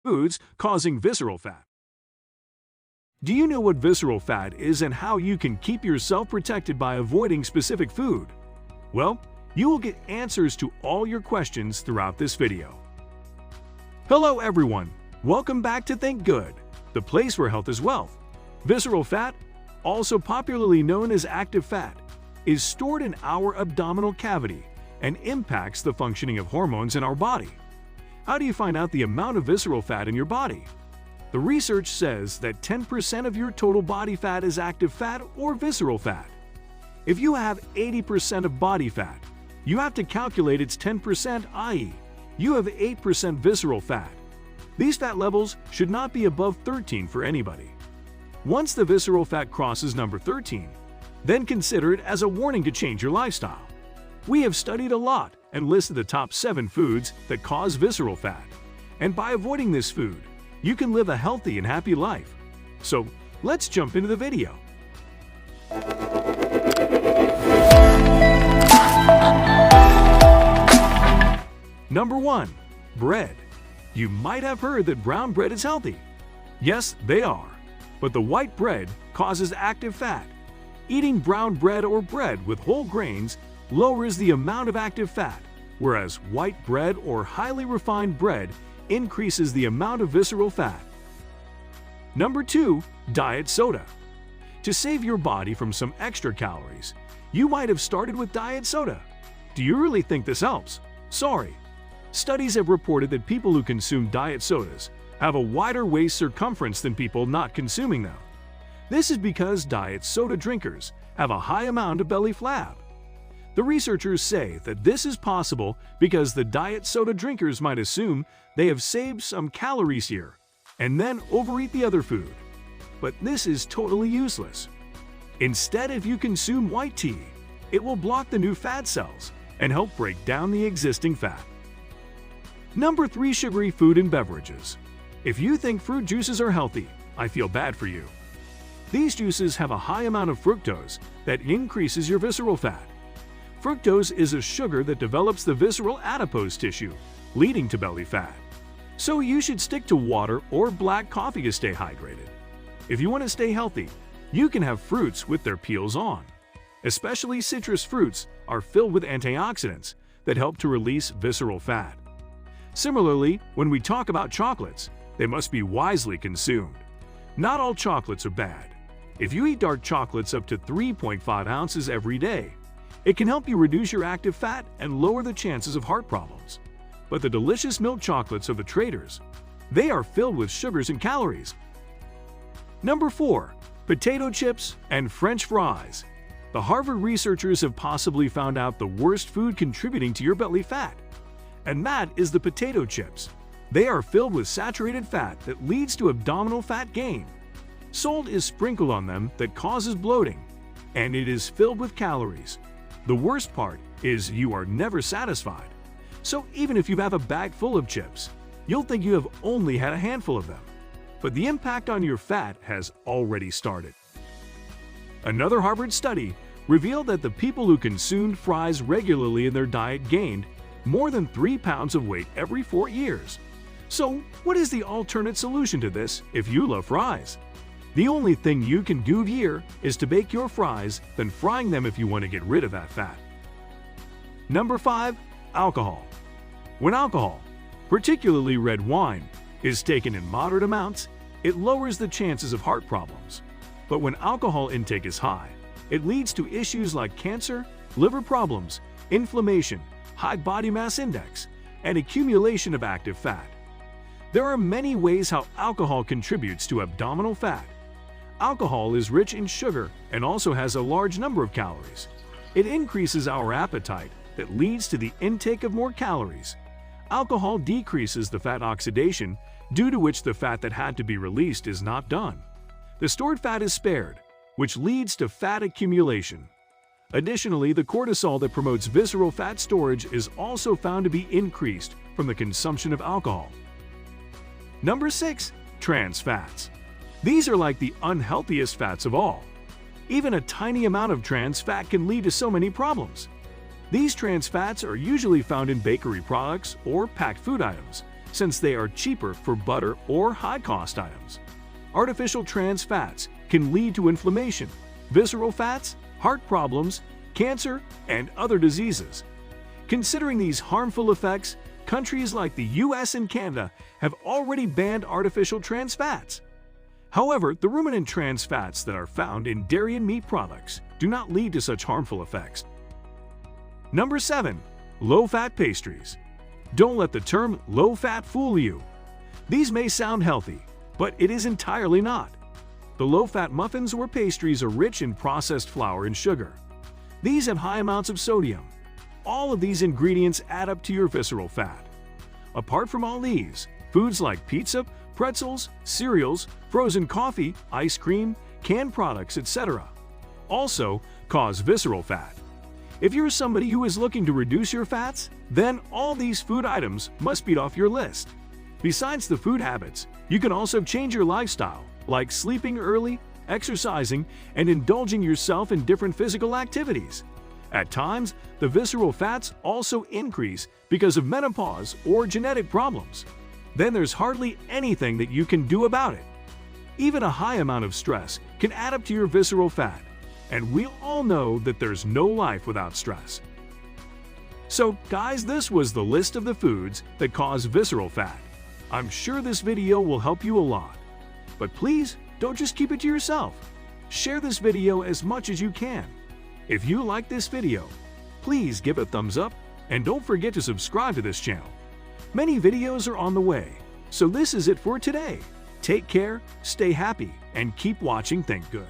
foods causing visceral fat. Do you know what visceral fat is and how you can keep yourself protected by avoiding specific food? Well, you will get answers to all your questions throughout this video. Hello everyone, welcome back to Think Good, the place where health is wealth. Visceral fat, also popularly known as active fat, is stored in our abdominal cavity and impacts the functioning of hormones in our body. How do you find out the amount of visceral fat in your body? The research says that 10% of your total body fat is active fat or visceral fat. If you have 80% of body fat, you have to calculate its 10%, i.e., you have 8% visceral fat. These fat levels should not be above 13 for anybody. Once the visceral fat crosses number 13, then consider it as a warning to change your lifestyle. We have studied a lot and listed the top 7 foods that cause visceral fat. And by avoiding this food, you can live a healthy and happy life. So, let's jump into the video. Number 1. Bread. You might have heard that brown bread is healthy. Yes, they are. But the white bread causes active fat. Eating brown bread or bread with whole grains lowers the amount of active fat, whereas white bread or highly refined bread increases the amount of visceral fat. Number 2. Diet soda. To save your body from some extra calories, you might have started with diet soda. Do you really think this helps? Sorry. Studies have reported that people who consume diet sodas have a wider waist circumference than people not consuming them. This is because diet soda drinkers have a high amount of belly flab. The researchers say that this is possible because the diet soda drinkers might assume they have saved some calories here and then overeat the other food. But this is totally useless. Instead, if you consume white tea, it will block the new fat cells and help break down the existing fat. Number 3. Sugary food and beverages. If you think fruit juices are healthy, I feel bad for you. These juices have a high amount of fructose that increases your visceral fat. Fructose is a sugar that develops the visceral adipose tissue, leading to belly fat. So you should stick to water or black coffee to stay hydrated. If you want to stay healthy, you can have fruits with their peels on. Especially citrus fruits are filled with antioxidants that help to release visceral fat. Similarly, when we talk about chocolates, they must be wisely consumed. Not all chocolates are bad. If you eat dark chocolates up to 3.5 ounces every day, it can help you reduce your active fat and lower the chances of heart problems. But the delicious milk chocolates of the traders, they are filled with sugars and calories. Number 4. Potato chips and French fries. The Harvard researchers have possibly found out the worst food contributing to your belly fat. And that is the potato chips. They are filled with saturated fat that leads to abdominal fat gain. Salt is sprinkled on them that causes bloating, and it is filled with calories. The worst part is you are never satisfied. So even if you have a bag full of chips, you'll think you have only had a handful of them. But the impact on your fat has already started. Another Harvard study revealed that the people who consumed fries regularly in their diet gained more than 3 pounds of weight every 4 years. So, what is the alternate solution to this if you love fries? The only thing you can do here is to bake your fries, then frying them if you want to get rid of that fat. Number 5. Alcohol. When alcohol, particularly red wine, is taken in moderate amounts, it lowers the chances of heart problems. But when alcohol intake is high, it leads to issues like cancer, liver problems, inflammation, high body mass index, and accumulation of active fat. There are many ways how alcohol contributes to abdominal fat. Alcohol is rich in sugar and also has a large number of calories. It increases our appetite that leads to the intake of more calories. Alcohol decreases the fat oxidation, due to which the fat that had to be released is not done. The stored fat is spared, which leads to fat accumulation. Additionally, the cortisol that promotes visceral fat storage is also found to be increased from the consumption of alcohol. Number 6. Trans fats. These are like the unhealthiest fats of all. Even a tiny amount of trans fat can lead to so many problems. These trans fats are usually found in bakery products or packed food items, since they are cheaper for butter or high-cost items. Artificial trans fats can lead to inflammation, visceral fats, heart problems, cancer, and other diseases. Considering these harmful effects, countries like the US and Canada have already banned artificial trans fats. However, the ruminant trans fats that are found in dairy and meat products do not lead to such harmful effects. Number 7. Low-fat pastries. Don't let the term low-fat fool you. These may sound healthy, but it is entirely not. The low-fat muffins or pastries are rich in processed flour and sugar. These have high amounts of sodium. All of these ingredients add up to your visceral fat. Apart from all these, foods like pizza, pretzels, cereals, frozen coffee, ice cream, canned products, etc. also cause visceral fat. If you're somebody who is looking to reduce your fats, then all these food items must be off your list. Besides the food habits, you can also change your lifestyle, like sleeping early, exercising, and indulging yourself in different physical activities. At times, the visceral fats also increase because of menopause or genetic problems. Then there's hardly anything that you can do about it. Even a high amount of stress can add up to your visceral fat, and we all know that there's no life without stress. So guys, this was the list of the foods that cause visceral fat. I'm sure this video will help you a lot. But please, don't just keep it to yourself. Share this video as much as you can. If you like this video, please give it a thumbs up and don't forget to subscribe to this channel. Many videos are on the way, so this is it for today. Take care, stay happy, and keep watching Think Good.